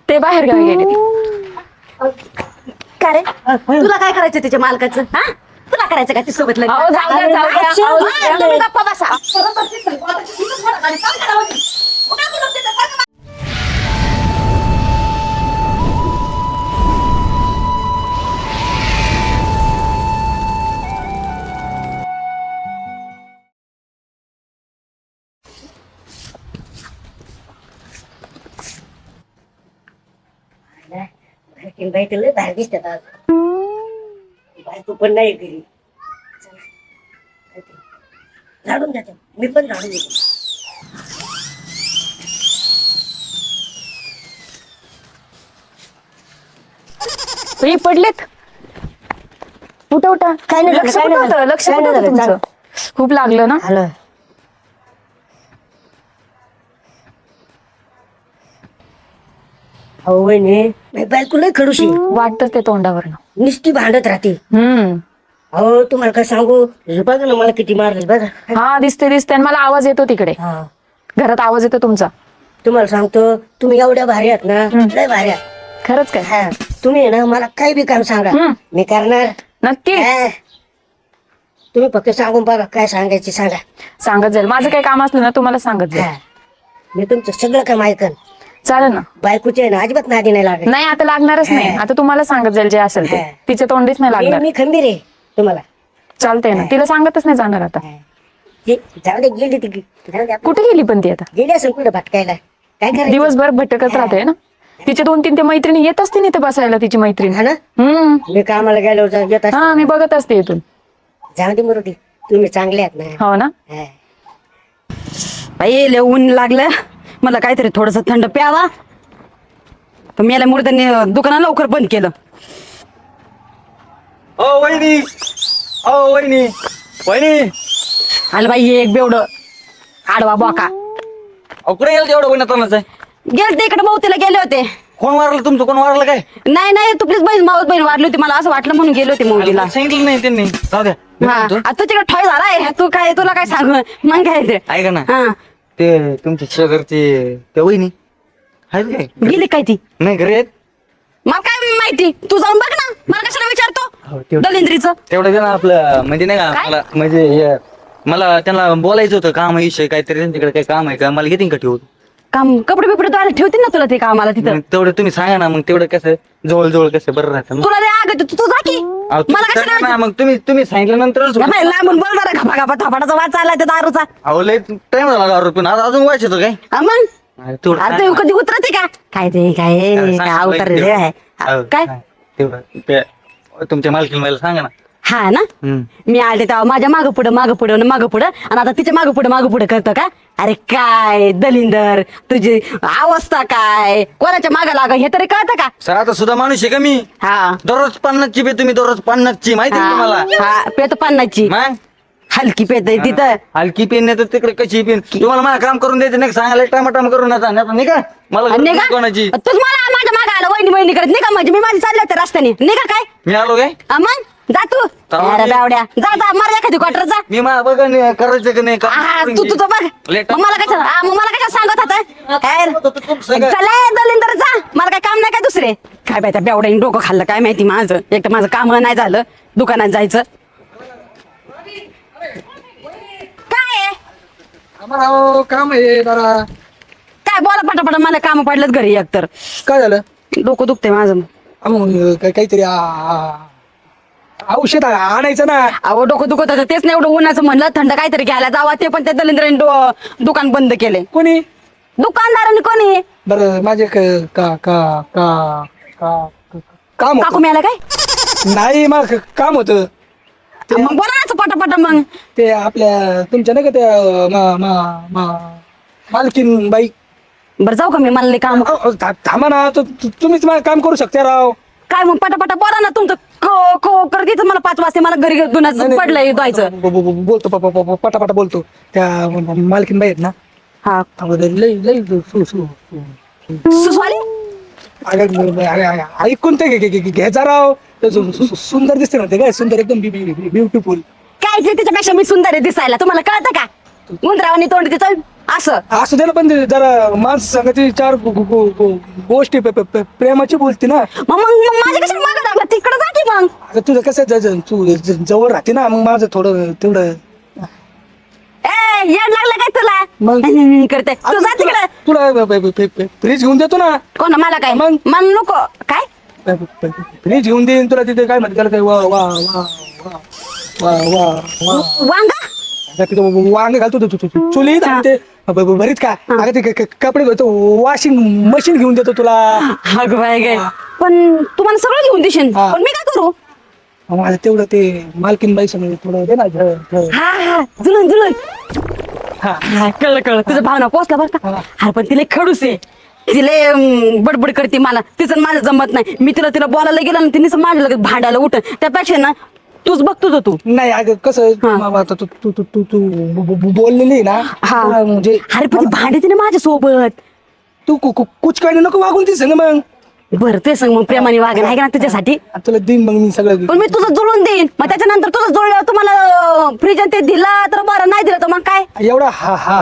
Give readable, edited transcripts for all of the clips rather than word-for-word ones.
ते बाहेर गावी गेले ते. काय रे तुला काय करायचं त्याच्या मालकाचं हा तुला करायचं का ती सोबत लग्न? अहो, जाऊ द्या, जाऊ द्या. अच्छा, अहो, हा, तुम्ही गप्पा बसा. बाई तुला बाहेर दिसतात आज. बायको पण नाही घरी. चला. झाडून द्या मी पण झाडून देतो. हे पडलेत. उठा उठा. काय नाही झालं, लक्ष काय कुठं नाही होतं? झालं, लक्ष काय कुठं नाही होतं झालं, तुमचं? खूप लागलं ना. हॅलो हो वहिनी बायको लय खडूशी वाटतच ते तोंडावरनं. नुसती भांडत राहते. अहो तुम्हाला काय सांगू हे बघा ना मला किती मारले बघा. हा दिसते दिसते. आणि मला आवाज येतो तिकडे हा घरात आवाज येतो तुमचा. तुम्हाला सांगतो तुम्ही एवढ्या भारी आहात ना लय भारी आहात. खरंच काय? हा तुम्ही आहे ना मला काही बी काम सांगा मी करणार. नक्की हा. तुम्ही फक्त सांगून बघा काय सांगायचे सांगा. सांगत जाईल. माझं काही काम असलं ना तुम्हाला सांगत जाईल. हा. मी तुमचं सगळं काम ऐकन. चालेल ना. बायकोचे आहे ना अजिबात नादी नाही लागत. नाही आता लागणारच नाही. आता तुम्हाला सांगत जाईल जे असेल ते. हा. तिच्या तोंडीच नाही लागणार. मी खंबीर आहे तुम्हाला. चालतंय ना. तिला सांगतच नाही जाणार आता. हे, जाऊ दे गेली ती जाऊ दे. कुठे गेली पण ती आता? गेली असेल कुठं भटकायला काय करायचं. दिवसभर भटकत राहते ना. तिचे 2-3 ते मैत्रिणी येत असते इथे बसायला तिची मैत्रीण. हा ना मी कामाला गेलो येत असते. हा मी बघत असते इथून. जाऊ दे मुरुडी तुम्ही चांगले आहात ना. हो ना. हा. बाई लय ऊन लागलं मला काहीतरी थोडस थंड प्यावा तर मी याला मुर्द्यांनी दुकान लवकर बंद केलं. ओ वहिनी ओ वहिनी वहिनी आलं बाई एक बेवड आडवा बोका अहो कुठे गेलं एवढं वहिनी आहे गेल ते इकडे बहुतीला गेले होते. कोण मारलं तुमचं कोण मारलं काय नाही नाही तू प्लीज बहीण मावस बहीण वाढली होती मला असं वाटलं म्हणून गेले होते मौजीला. सांगितलं नाही त्यांनी जाऊ द्या मी हा म्हणतो, आता तुझ्याकडे ठॉय झालाय तू काय तुला काय सांगू मग काय ते ऐका ना हा ते तुमच्या शेजारचे ते वहिनी आहेत काय गेली काय ती नाही घरी आहेत मला काय माहिती तू जाऊन बघ ना मला कशाला विचारतो तेवढं- दलिंद्रीचं. तेवढं दे ना आपलं म्हणजे नाही का मला म्हणजे मला त्यांना बोलायचं होतं कामाविषयी काहीतरी त्यांच्याकडे काही काम आहे का मला घेतील का ठेवून काम कपडे बिपडे धुवायला ठेवतील ना तुला ते कामाला तिथं. मग तेवढं तुम्ही सांगा ना मग तेवढं कसं जवळ जवळ कसं बरं राहतं मग. तुला ते आग तू जा की अहो, तुम्ही मला सांगा कशाला ना मग तुम्ही सांगितल्यानंतरच या बाई, लांबून बोल जरा घापा घापा थापाटाचा वाद चाललाय त्या दारूचा. अहो लय टाइम झाला दारू पिऊन आता अजून व्हायचं होतं काय हा मग अरे, तेवढं आता सांगा. कधी उतरते का काय ते काय सांगा, काय सांगा, अवतार तेवढं. रे आहे. अहो, काय सांगा, तेवढं तुमच्या मालकीला मला सांगा ना हा ना मी आले तेव्हा माझ्या मागं पुढं आणि आता तिच्या मागं पुढं करतं का. अरे काय दलिंदर तुझी अवस्था काय कोणाच्या मागं लाग हे तरी कळतं का. सर आता सुद्धा माणूस आहे का मी हा दररोज 50ची पे तुम्ही दररोज 50ची माहिती आहे तुम्हाला हा पेत पन्नासची मग हलकी पेत आहे तिथं. हलकी पेन नाही तर तिकडे कशी पेन तुम्हाला मला काम करून द्यायचं नाही का? सांगायला टमाटम करून येतात नाही का मला गरज नाही नाही का कोणाची तूच मला माझ्या मागं आला वहिनी करत नाही का म्हणजे मी माझी चालले होते रस्त्याने नाही का काय मी आलो काय हा, मग जा तू चालेल. अरे बावड्या जा मार एखादी क्वार्टर जा. मी बघा नाही करायचं का नाही हा, तू तुझं बघ लेट. मग मला कशा मग मला कशा सांगत होता सगळं. चला दलिंदर जा मला काय काम नाही काय दुसरे काय बाय त्या बेवड्याने डोकं खाल्लं काय माहिती माझं एक तर माझं काम नाही झालं दुकानात जायचं काय आहे? आम्हाला काम आहे जरा. काय बोला पटापट मला काम पडलं घरी एक तर काय झालं डोकं दुखते माझं काहीतरी औषध आणायचं ना. अहो डोकं दुखत होतं तेच नाही एवढं उन्हाचं म्हणलं थंड काहीतरी घ्यायला जावा ते पण त्या दलिंद्राने दुकान बंद केले कोणी दुकानदारांनी कोणी बरं माझे का का का का काम काकू होतं. मिळाला काय नाही मग काम होतं मग बोला ना पटापट मग ते आपल्या तुमच्या नाही का त्या मालकीन बाई बरं जाऊ का मी मला लय काम थांबा ना तुम्हीच मला काम करू शकता राव. काय मग पटापटा बोला ना तुमचं खो खो करत इथं मला 5 वाजता मला घरी दुनाच पडलंय जायचं बोलतो पटापटा बोलतो त्या मालकीन बाई आहेत ना. हा लई लई सुसवाली ऐकून ते घ्यायचा राव. सुंदर दिसते ना ते काय सुंदर एकदम ब्युटिफुल. काय ते त्याच्यापेक्षा मी सुंदर आहे दिसायला तुम्हाला कळतं का उंदरावानी तोंड तिचं असं असं दे ना, पण ते जरा माणसं सांगायची चार गोष्टी प्रेमाची बोलते ना. मग माझ्या कशाला मागं लागला तिकडे जा की मग. आता तुझं कसं तू जवळ राहते ना, मग माझं थोडं तेवढं. ए येड लागलं काय तुला मग? करते तू जा तिकडे. तुला फ्रीज घेऊन देतो ना. कोण मला काय मग? मला नको काय. फ्रीज घेऊन देईन तुला. तिथे काय म्हणते त्याला, ते वा वा वा वा वा वा वा वांगा आता तिथं वांगे घालतो तू चुली ते भरीत का. अगं ते कपडे घेतो, वॉशिंग मशीन घेऊन देतो तुला. अगं बाय काय. पण तुम्हाला सगळं घेऊन देशील हा. पण मी काय करू. माझं तेवढं ते मालकीन बाई समोर थोडं दे ना. हा जुळून जुळून हा. हा, कळलं तुझं भावना पोचला बरं का. अरे पण तिला खडूस आहे. तिला बडबड करते मला. तिचं माझं जमत नाही. मी तिला बोलायला गेलं ना तिने माझ्या लगेच भांडायला उठ. त्यापेक्षा ना तूच बघतोच तू. नाही अगं कसं आता तू तू तू तू तू बोललेली आहे ना. हा तुला म्हणजे अरे पण ती भांडते ना माझ्या सोबत. तू कुछ काय नको वागून ती संग मग. बरं ते सांग मग प्रेमाने वागण आहे का ना तुझ्यासाठी. तुला देईन मग मी सगळं. पण मी तुझं जुळून देईन. मग त्याच्यानंतर तुझं जुळल्यावर तुम्हाला फ्रीज ते दिला तर बरं, नाही दिलं तर मग काय. एवढा हा हा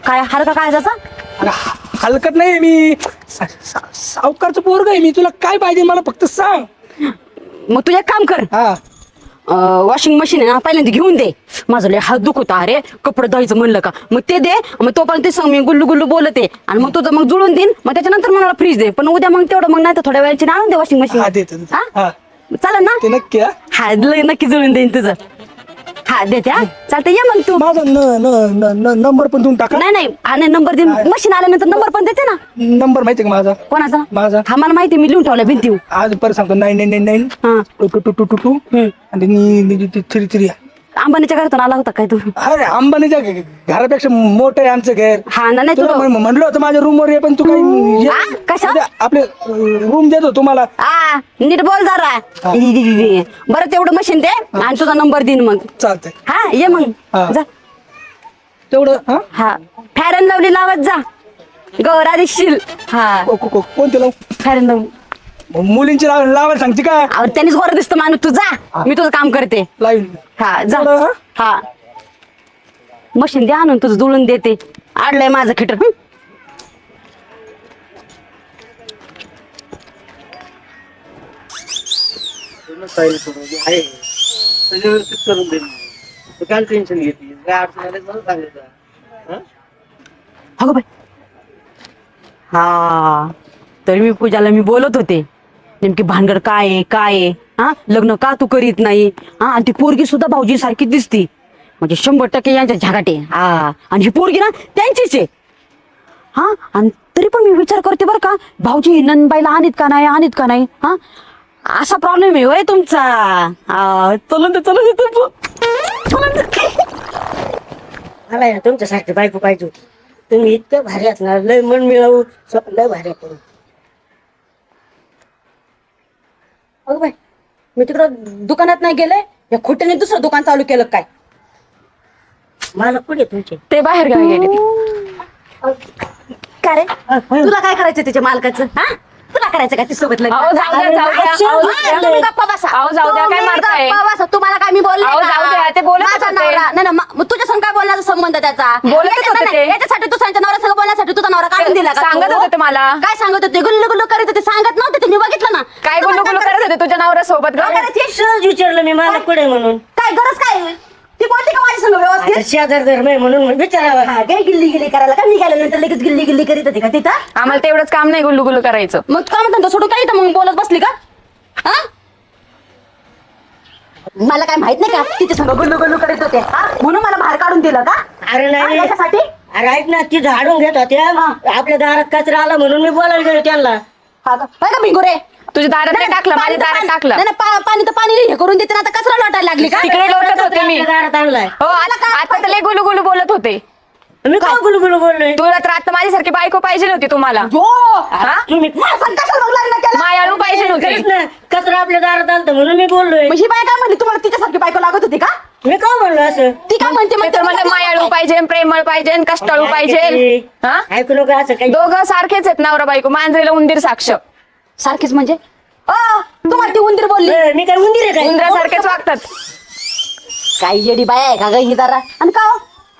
काय हरका काय त्याचा. अगं, हलकत नाही मी. सावकारचं पोरग आहे मी. तुला काय पाहिजे मला फक्त सांग. मग तू एक काम कर. हा वॉशिंग मशीन आहे ना पहिल्यांदा घेऊन दे. माझं लय हात दुखत अरे कपडे धुवायचं म्हणलं का. मग ते दे. मग तोपर्यंत ते सांग मी गुल्लू गुल्लू बोलते. आणि मग तुझं मग जुळून देईन. मग त्याच्यानंतर मला फ्रीज दे. पण उद्या मग तेवढं मग नाही तर थोड्या वेळाची आणून दे वॉशिंग मशीन. हा देतो. हा चालेल ना. ते नक्की. हा हा नक्की जुळून देईन तुझं. हा देते. हा चालतं ये मग तू. माझा नंबर पण देऊन टाका. नाही आणि नंबर दे. मशीन आल्यानंतर नंबर पण देते ना. नंबर माहिती का माझा. कोणाचा. माझा हा मला माहिती मी लिहून ठेवला भिंतीवर. आज परत सांगतो 9999 हा 2222 आणि 33. अंबानीच्या घरातून आला होता काय तू. अरे अंबानीच्या घरापेक्षा मोठं आहे आमचं घर. हा ना नाही तुला तुला म्हणलं होतं माझ्या रूम वर ये, पण तू काही हा? कशा? आपले रूम देतो तुम्हाला. हा नीट बोल जरा. बरं तेवढं मशीन दे आणि तुझा नंबर देईन मग. चालतंय हा ये मग हा. जा. तेवढं. हा हा फॅर अँड लवली लावत जा गौरा दिसशील. हा कोणते लावू. फॅर अँड लवली मुलींची लावायला सांगते का. त्यांनीच गोर दिसतं माणूस. तू जा मी तुझं काम करते. लाईन. हा जा. तेवढं, हा? हा मशीन दे आणून तुझं जुळून देते. आडलंय माझं खिटर. करून दे. काय टेन्शन घेतली. काय अडचण आली मला सांगायचं. अगं बाई. हा तरी मी पूजाला मी बोलत होते नेमकी भानगड काय आहे. हा लग्न का तू करीत नाही. हा आणि ती पोरगी सुद्धा भाऊजी सारखी दिसती. म्हणजे 100% यांच्या झगाटे. हा आणि ही पोरगी ना त्यांचीच आहे. हा आणि तरी पण मी विचार करते बरं का भाऊजी नंदबाईला आणीत का नाही. हा असा प्रॉब्लेम आहे होय तुमचा. चलून मला आहे ना तुमच्यासाठी बायको पाहिजे होती. तुम्ही इतकं भारी असणार. लय मन मिळवू लय भारी करू. अगं बाई मी तिकडं दुकानात नाही गेले या खोट्याने दुसरं दुकान चालू केलं काय. मला कुठे तुमचे. ते बाहेर गावी गेले ते. काय रे तुला काय करायचं त्याच्या मालकाचं. हा तुला करायचं का ती सोबत लग्न? अहो, जाऊ द्या, जाऊ द्या. हा, अहो, जाऊ द्या. तुम्ही गप्पा बसा. अहो, जाऊ द्या, काय तुम्ही मारताय? गप्पा बसा. तुम्हाला काय मी बोलले अहो, का? जाऊ द्या, ते बोलतच माझा होते. नवरा नाही मग तुझ्या संग काय बोलण्याचा संबंध त्याचा. बोलतच होते ते. याच्यासाठी दुसऱ्यांच्या नवऱ्या संग बोलण्यासाठी तुझा नवरा काढून दिला का सांगत तू? होते ते मला. काय सांगत होते. गुल्लू गुल्लू करीत होते. सांगत नव्हते ते मी बघितलं ना. काय तुम्हाला गुल्लू करत होते तुझ्या नवऱ्यासोबत काय ग. करायची? सहज विचारलं मी मला कुठे म्हणून. काय गरज काय ती बोलते का माझ्या संग आता व्यवस्थित. शेजार धर्म आहे म्हणून विचारावं. हा काय गिल्ली गिल्ली करायला का निघाल्यानंतर लगेच गिल्ली गिल्ली करीत होती का तिथं. आम्हाला तेवढंच काम नाही गुल्लू गुल्लू करायचं. मग काय म्हणतात सोडून काय इथं मग बोलत बसली का. हा मला काय माहित नाही का तिच्या संग गुल्लू गुल्लू करीत होते. हा म्हणून मला बाहेर काढून दिलं का. अरे हा, नाही. याच्यासाठी अरे ऐक ना ती झाडून घेत होत्या. आपल्या दारात कचरा आला म्हणून मी बोलायला गेलो त्यांना. हा का होय का भिंगुरे. तुझ्या दारात नाही टाकलं, माझ्या दारात टाकलं. नाही नाही, पाणी तर पाणी हे करून देते ना आता कचरा लोटायला लागली का. तिकडे लोटत होते मी. आपल्या दारात आणलाय. हो आता तर लय गुलू गुलू बोलत होते. मी काय गुलगुलू बोललोय. तुला तर आता माझ्यासारखी बायको पाहिजे नव्हती तुम्हाला. हो हा? तुम्ही मला सांग कशाला मग लग्न केलं. मायाळू पाहिजे खरंच नव्हती. ना कचरा आपल्या दारात आलता म्हणून मी बोललोय. मग ही बाय काय म्हणली तुम्हाला तिच्यासारखी बायको लागत होती का. मी काय म्हणलो असं. ती काय म्हणते ते तर म्हणते मायाळू पाहिजे, प्रेमळ पाहिजे, कष्टाळू पाहिजे. हा ऐकू नको असं काही. दोघं सारखेच आहेत नवरा बायको. मांजरीला उंदीर साक्ष. सारखीच म्हणजे तुम्हाला ती उंदीर बोलली. मी काय उंदीर आहे काय. उंदरासारखेच वागतात. काही येडी बाय आहे का ग ही जरा. आणि का हो?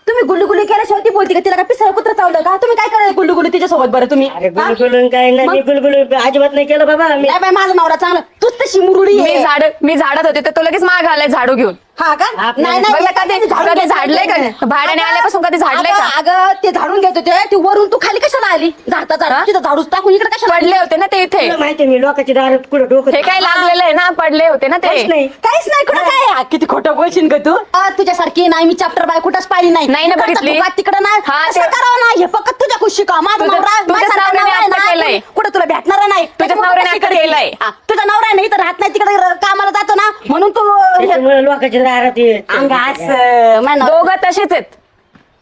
तुम्ही गुल्लू केल्याशिवाय ती बोलते का तिला काय पिसळ कुत्र चावलं का तुम्ही काय करायला गुल्लू तिच्यासोबत बरं तुम्ही अरे हा? गुलगुलून काय नाही मी गुलगुलू अजिबात नाही केलं बाबा मी नाही बाई माझा नवरा चांगला तूच तशी मुरुडी आहे. मी झाडत होते तर तो लगेच माग आलाय झाडू घेऊन. हा का आपल्याला- नाही बघ ना, कधी झाडलंय का भाड्याने आल्यापासून कधी झाडलंय का? अगं ते झाडून घेत होते ती वरून तू खाली कशाला आली झाडता तिथं झाडूच टाकून इकडे कशाला आली? पडले होते ना ते इथे. तुला माहिती आहे, मी लोकांची दारात कुठं डोकं हे काय लागलेलं आहे ना, पडले होते ना ते. काहीच नाही काहीच नाही कुठं काय हा, किती खोटं बोलशील ग तू तुझ्यासारखी नाही मी चॅप्टर बाय कुठंच पाहिली नाही नाही ना बघितली. तिकडे नाही हा, असं ते- करावं ना हे फक्त तुझ्या खुशी का माझा तुझ्या- नवरा तुझ्याच माझ्यासारखा नवऱ्याने नवरा आहे आता ना, केलंय. कुठं तुला भेटणार नाही त्याच्यामुळे नवऱ्याने कशी आता करते? केलंय. हा, तुझा नवरा आहे नाही तर राहत नाही तिकडे कामाला जातो ना म्हणून तू त्याच्यामुळे लोकांच्या दारात ये. अंग असं माझा नवरा- दोघं तसेच आहेत.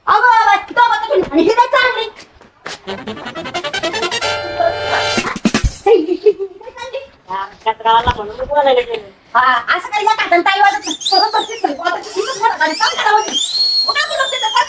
अगं बाई, दोघं तर तुम्ही- आणि ही काय चांगली हा, कचरावाला म्हणून मी बोलायला गेलो. हा, असं काही या काटण ताई वाटत नाही. परत परत तिथं बोलायचं, तिथं बोलायचं. आणि काय करावं ते? कुठं गेलं तिथं?